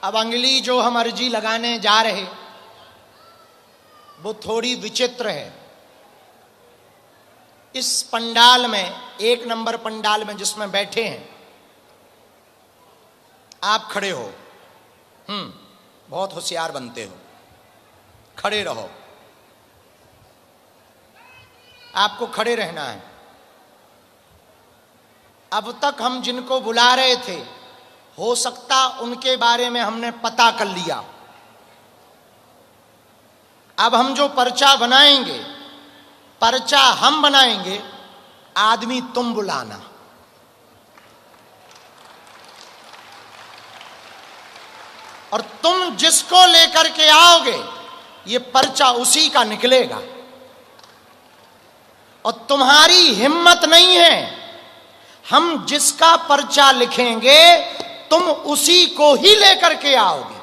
अब अंगली जो हम अर्जी लगाने जा रहे वो थोड़ी विचित्र है। इस पंडाल में, 1 नंबर पंडाल में जिसमें बैठे हैं, आप खड़े हो। बहुत होशियार बनते हो, खड़े रहो। आपको खड़े रहना है। अब तक हम जिनको बुला रहे थे, हो सकता उनके बारे में हमने पता कर लिया। अब हम जो पर्चा बनाएंगे, पर्चा हम बनाएंगे, आदमी तुम बुलाना। और तुम जिसको लेकर के आओगे, ये पर्चा उसी का निकलेगा। और तुम्हारी हिम्मत नहीं है, हम जिसका पर्चा लिखेंगे तुम उसी को ही लेकर के आओगे।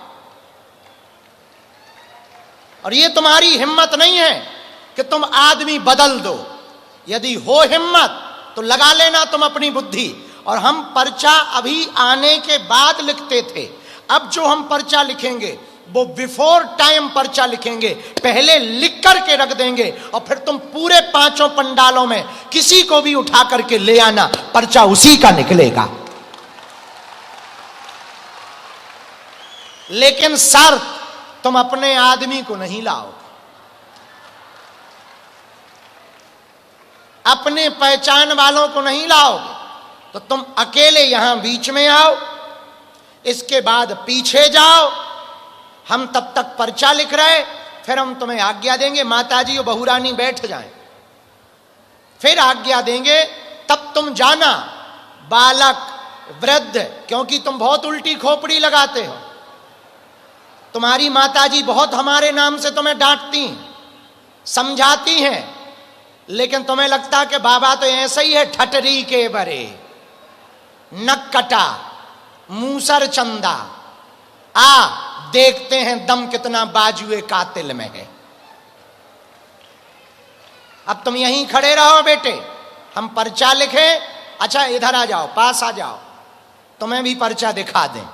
और ये तुम्हारी हिम्मत नहीं है कि तुम आदमी बदल दो। यदि हो हिम्मत तो लगा लेना तुम अपनी बुद्धि। और हम पर्चा अभी आने के बाद लिखते थे, अब जो हम पर्चा लिखेंगे वो बिफोर टाइम पर्चा लिखेंगे, पहले लिख करके रख देंगे। और फिर तुम पूरे 5 पंडालों में किसी को भी उठा करके ले आना, पर्चा उसी का निकलेगा। लेकिन शर्त, तुम अपने आदमी को नहीं लाओ, अपने पहचान वालों को नहीं लाओगे। तो तुम अकेले यहां बीच में आओ, इसके बाद पीछे जाओ। हम तब तक पर्चा लिख रहे, फिर हम तुम्हें आज्ञा देंगे, माताजी और बहुरानी बैठ जाएं। फिर आज्ञा देंगे, तब तुम जाना। बालक, वृद्ध, क्योंकि तुम बहुत उल्टी खोपड़ी लगाते हो, तुम्हारी माताजी बहुत हमारे नाम से तुम्हें डांटती, समझाती हैं, लेकिन तुम्हें लगता कि बाबा तो ऐसा ही है, ठटरी के बरे, नक कटा, मूसर चंदा। देखते हैं दम कितना बाजुए कातिल में है। अब तुम यहीं खड़े रहो बेटे, हम पर्चा लिखें। अच्छा इधर आ जाओ, पास आ जाओ, तुम्हें भी पर्चा दिखा दें।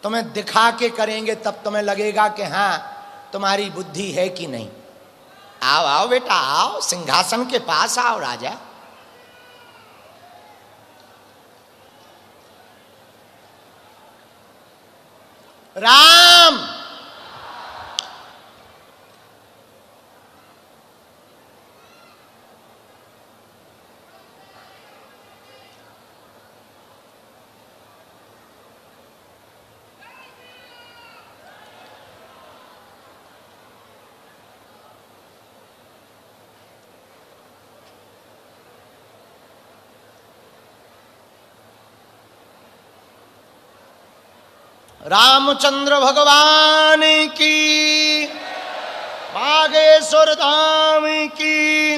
तुम्हें दिखा के करेंगे, तब तुम्हें लगेगा कि हां तुम्हारी बुद्धि है कि नहीं। आओ आओ बेटा, आओ, सिंहासन के पास आओ राजा। राम। रामचंद्र भगवान की, बागेश्वर धाम की।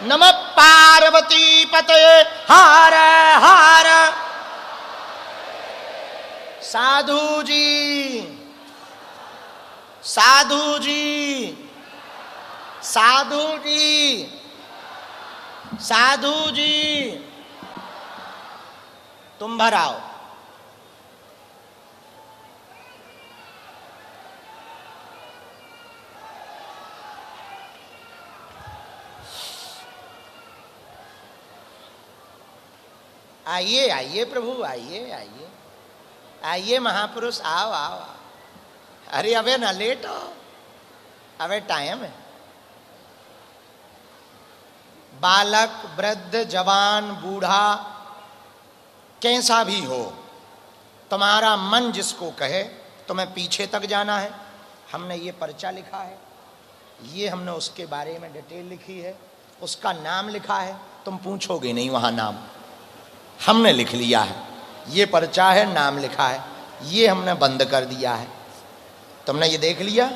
नमः पार्वती पतये हर हर। साधु जी, साधु जी, साधु जी, साधु जी, तुम भर आओ। आइए आइए प्रभु, आइए आइए आइए महापुरुष, आओ आओ आओ। अरे अबे ना लेट हो, अबे टाइम है। बालक, वृद्ध, जवान, बूढ़ा, कैसा भी हो, तुम्हारा मन जिसको कहे, तुम्हें पीछे तक जाना है। हमने ये पर्चा लिखा है, ये हमने उसके बारे में डिटेल लिखी है, उसका नाम लिखा है। तुम पूछोगे नहीं वहां नाम, हमने लिख लिया है। ये पर्चा है, नाम लिखा है, ये हमने बंद कर दिया है। तुमने ये देख लिया,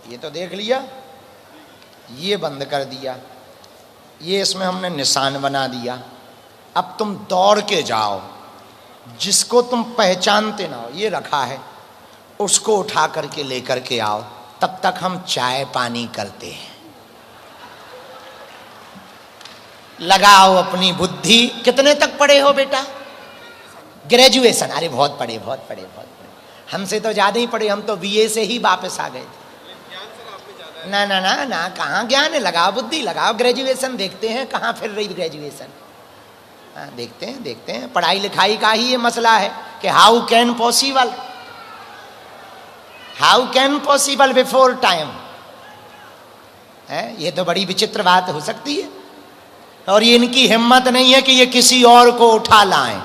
ये तो देख लिया, ये बंद कर दिया, ये इसमें हमने निशान बना दिया। अब तुम दौड़ के जाओ, जिसको तुम पहचानते ना हो, ये रखा है, उसको उठा करके लेकर के आओ। तब तक हम चाय पानी करते हैं। लगाओ अपनी बुद्धि। कितने तक पढ़े हो बेटा? ग्रेजुएशन, अरे बहुत पढ़े, बहुत पढ़े, बहुत पढ़े, हमसे तो ज़्यादा ही पढ़े, हम तो बीए से ही वापस आ गए थे। ना ना ना ना, कहाँ ज्ञान है, लगाओ बुद्धि, लगाओ ग्रेजुएशन, देखते हैं कहाँ फिर रही ग्रेजुएशन। हाँ, देखते हैं, देखते हैं, पढ़ाई लिखाई का ही ये मसला है कि how can possible, how can possible before time है। ये तो बड़ी विचित्र बात हो सकती है, और ये इनकी हिम्मत नहीं है कि ये किसी और को उठा लाएं,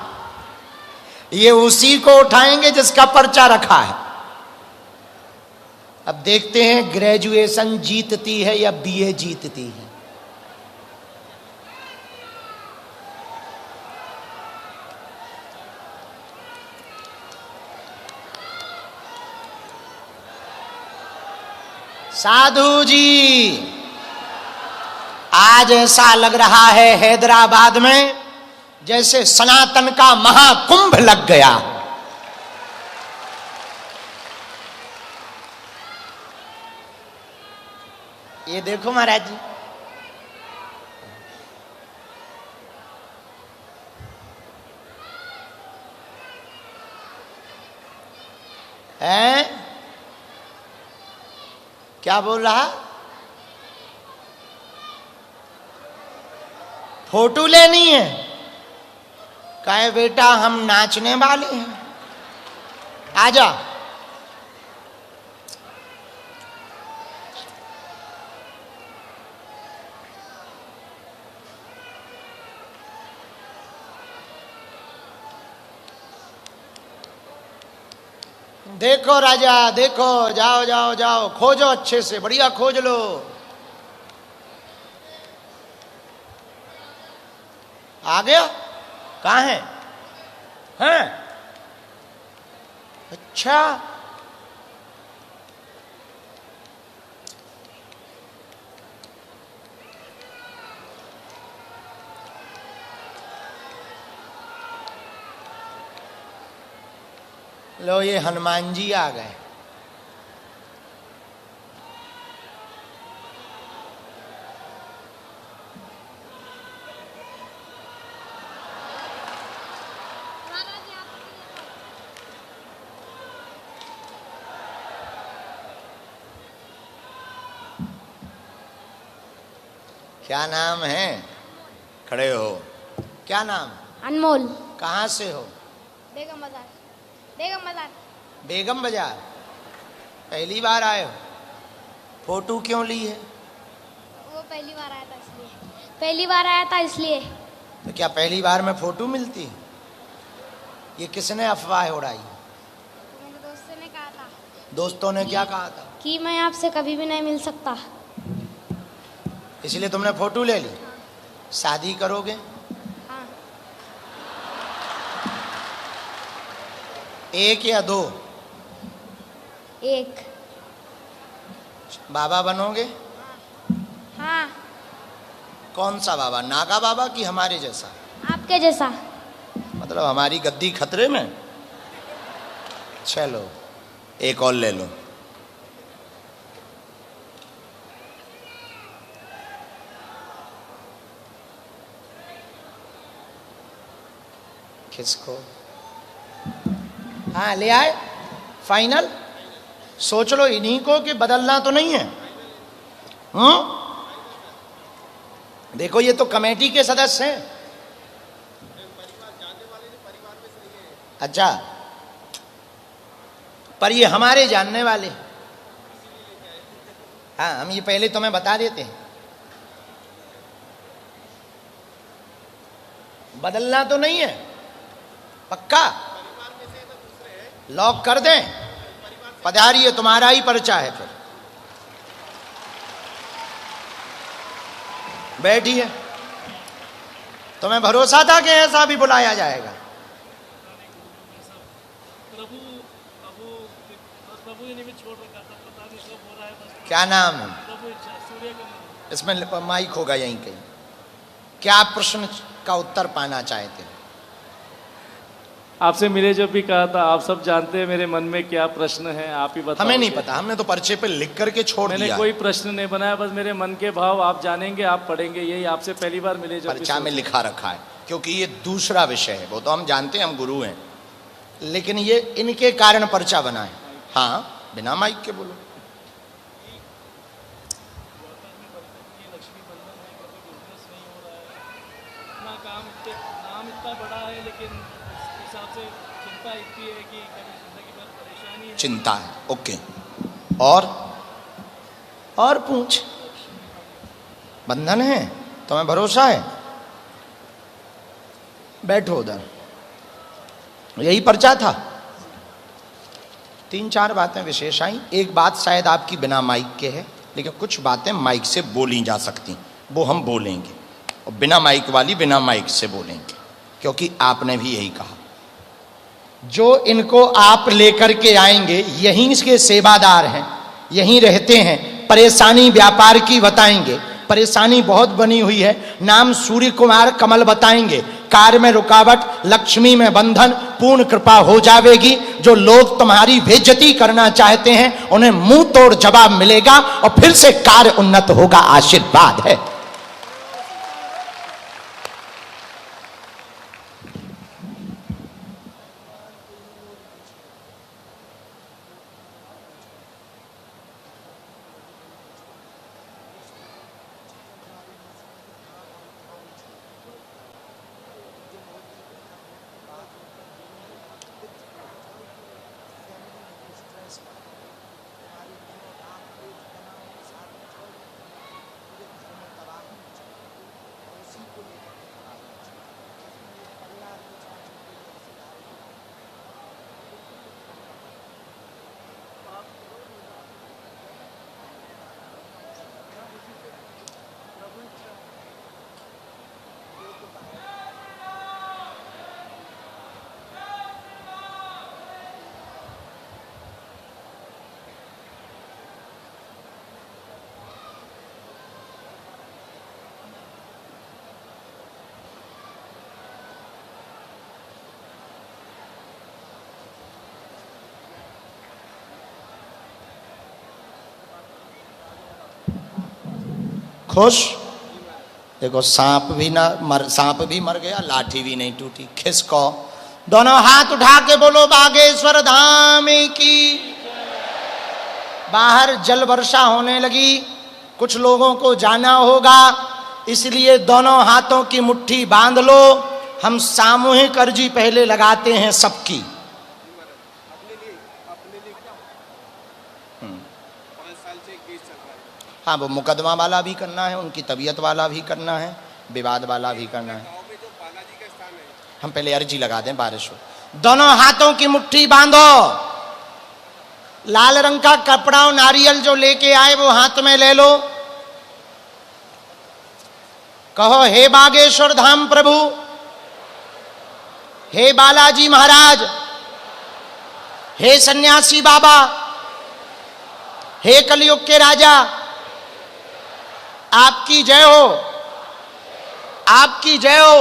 ये उसी को उठाएंगे जिसका पर्चा रखा है। अब देखते हैं ग्रेजुएशन जीतती है या बीए जीतती है। साधु जी, आज ऐसा लग रहा है हैदराबाद में जैसे सनातन का महाकुंभ लग गया। ये देखो महाराज जी, हैं? क्या बोल रहा? फोटो लेनी है? कहे बेटा हम नाचने वाले हैं, आजा। देखो राजा, देखो, जाओ जाओ जाओ, खोजो अच्छे से, बढ़िया खोज लो। आ गया? कहाँ है? हैं? अच्छा, लो ये हनुमान जी आ गए। क्या नाम है? खड़े हो। क्या नाम? अनमोल। कहाँ से हो? बेगम बाजार। बेगम बाजार। बेगम बाजार। पहली बार आए हो? फोटो क्यों ली है? वो पहली बार आया था इसलिए। पहली बार आया था इसलिए। तो क्या पहली बार में फोटो मिलती? ये किसने अफवाह उड़ाई? मेरे दोस्तों ने कहा था। दोस्तों ने क्या कहा था? कि मैं आपसे कभी भी नहीं मिल सकता, इसलिए तुमने फोटो ले ली। शादी करोगे? हाँ। एक या दो? एक। बाबा बनोगे? हाँ। कौन सा बाबा? नागा बाबा कि हमारे जैसा? आपके जैसा। मतलब हमारी गद्दी खतरे में? चलो एक और ले लो। किसको? हाँ ले आए। फाइनल सोच लो इन्हीं को कि बदलना तो नहीं है। देखो ये तो कमेटी के सदस्य हैं। अच्छा, पर ये हमारे जानने वाले। हाँ, हम ये पहले तुम्हें बता देते हैं। बदलना तो नहीं है, पक्का? लॉक कर दें? पधारिए, तुम्हारा ही पर्चा है। फिर बैठिए। तुम्हें भरोसा था कि ऐसा भी बुलाया जाएगा? क्या नाम है? इसमें माइक होगा यहीं कहीं। क्या प्रश्न का उत्तर पाना चाहते हैं? आपसे मिले जब भी कहा था, आप सब जानते हैं मेरे मन में क्या प्रश्न है, आप ही बताओ। हमें नहीं पता, हमने तो पर्चे पे लिख करके छोड़ दिया। मैंने कोई प्रश्न नहीं बनाया, बस मेरे मन के भाव आप जानेंगे, आप पढ़ेंगे, यही आपसे पहली बार मिले जब। पर्चा में लिखा रखा है, क्योंकि ये दूसरा विषय है। वो तो हम जानते हैं, हम गुरु हैं, लेकिन ये इनके कारण पर्चा बना है। हाँ, बिना माइक के बोलो। नाम इतना बड़ा है, लेकिन उस हिसाब से चिंता इतनी है कि कभी जिंदगी भर परेशानी है। चिंता है, ओके। और पूछ, बंधन है, तुम्हें भरोसा है? बैठो उधर। यही पर्चा था। 3-4 बातें विशेष आई। एक बात शायद आपकी बिना माइक के है, लेकिन कुछ बातें माइक से बोली जा सकती, वो हम बोलेंगे, और बिना माइक वाली बिना माइक से बोलेंगे, क्योंकि आपने भी यही कहा। जो इनको आप लेकर के आएंगे, यहीं इसके सेवादार हैं, यहीं रहते हैं, परेशानी व्यापार की बताएंगे। परेशानी बहुत बनी हुई है, नाम सूर्य कुमार कमल बताएंगे। कार्य में रुकावट, लक्ष्मी में बंधन, पूर्ण कृपा हो जाएगी। जो लोग तुम्हारी बेइज्जती करना चाहते हैं, उन्हें मुंह तोड़ जवाब मिलेगा और फिर से कार्य उन्नत होगा। आशीर्वाद है। खुश? देखो, सांप भी मर गया, लाठी भी नहीं टूटी। खिसको, दोनों हाथ उठा के बोलो बागेश्वर धाम की। बाहर जल वर्षा होने लगी, कुछ लोगों को जाना होगा, इसलिए दोनों हाथों की मुट्ठी बांध लो। हम सामूहिक अर्जी पहले लगाते हैं सबकी। हाँ, वो मुकदमा वाला भी करना है, उनकी तबीयत वाला भी करना है, विवाद वाला भी करना है। हम पहले अर्जी लगा दें, बारिश हो। दोनों हाथों की मुट्ठी बांधो। लाल रंग का कपड़ा और नारियल जो लेके आए वो हाथ में ले लो। कहो, हे बागेश्वर धाम प्रभु, हे बालाजी महाराज, हे सन्यासी बाबा, हे कलयुग के राजा, आपकी जय हो, आपकी जय हो,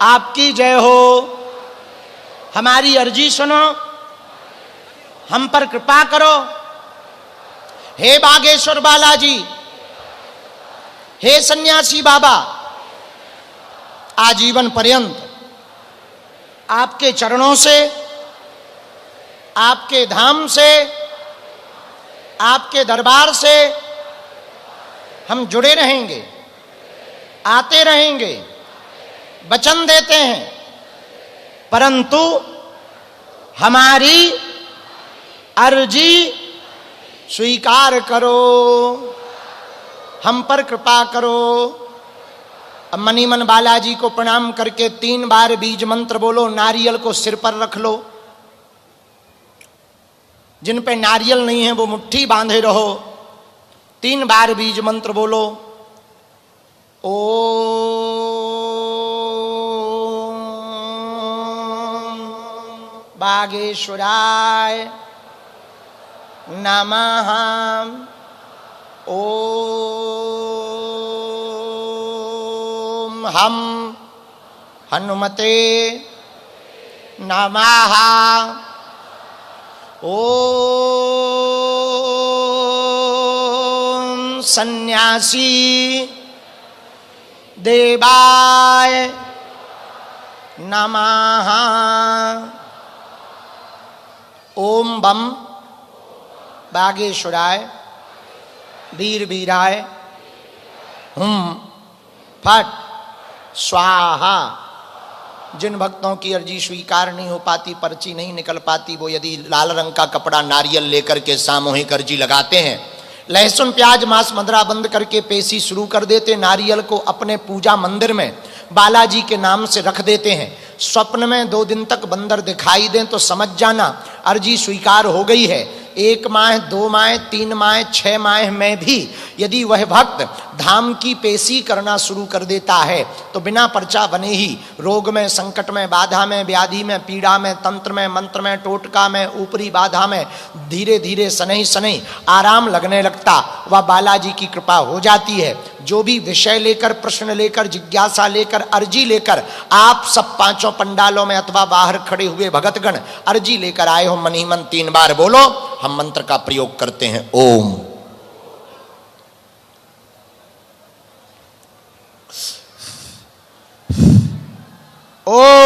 आपकी जय हो। हमारी अर्जी सुनो, हम पर कृपा करो। हे बागेश्वर बालाजी, हे सन्यासी बाबा, आजीवन पर्यंत आपके चरणों से, आपके धाम से, आपके दरबार से हम जुड़े रहेंगे, आते रहेंगे, वचन देते हैं। परंतु हमारी अर्जी स्वीकार करो, हम पर कृपा करो। अब मनी मन बालाजी को प्रणाम करके 3 बार बीज मंत्र बोलो। नारियल को सिर पर रख लो। जिन पे नारियल नहीं है वो मुट्ठी बांधे रहो। 3 बार बीज मंत्र बोलो। ओम बागेश्वराय नमः। ओम हम हनुमते नमः। ओम सन्यासी देवाय नमः। ओम बम बागेश्वराय वीर वीराय हुम फट स्वाहा। जिन भक्तों की अर्जी स्वीकार नहीं हो पाती, पर्ची नहीं निकल पाती, वो यदि लाल रंग का कपड़ा नारियल लेकर के सामूहिक अर्जी लगाते हैं, लहसुन प्याज मांस मदरा बंद करके पेशी शुरू कर देते, नारियल को अपने पूजा मंदिर में बालाजी के नाम से रख देते हैं, स्वप्न में 2 दिन तक बंदर दिखाई दें तो समझ जाना अर्जी स्वीकार हो गई है। 1 माह 2 माह 3 माह 6 माह में भी यदि वह भक्त धाम की पेशी करना शुरू कर देता है तो बिना पर्चा बने ही रोग में, संकट में, बाधा में, व्याधि में, पीड़ा में, तंत्र में, मंत्र में, टोटका में, ऊपरी बाधा में धीरे धीरे शनैः शनैः आराम लगने लगता। वह बालाजी की कृपा हो जाती है। जो भी विषय लेकर, प्रश्न लेकर, जिज्ञासा लेकर, अर्जी लेकर आप सब 5 पंडालों में अथवा बाहर खड़े हुए भगतगण अर्जी लेकर आए हो, मन ही मन 3 बार बोलो। हम मंत्र का प्रयोग करते हैं। ओम ओम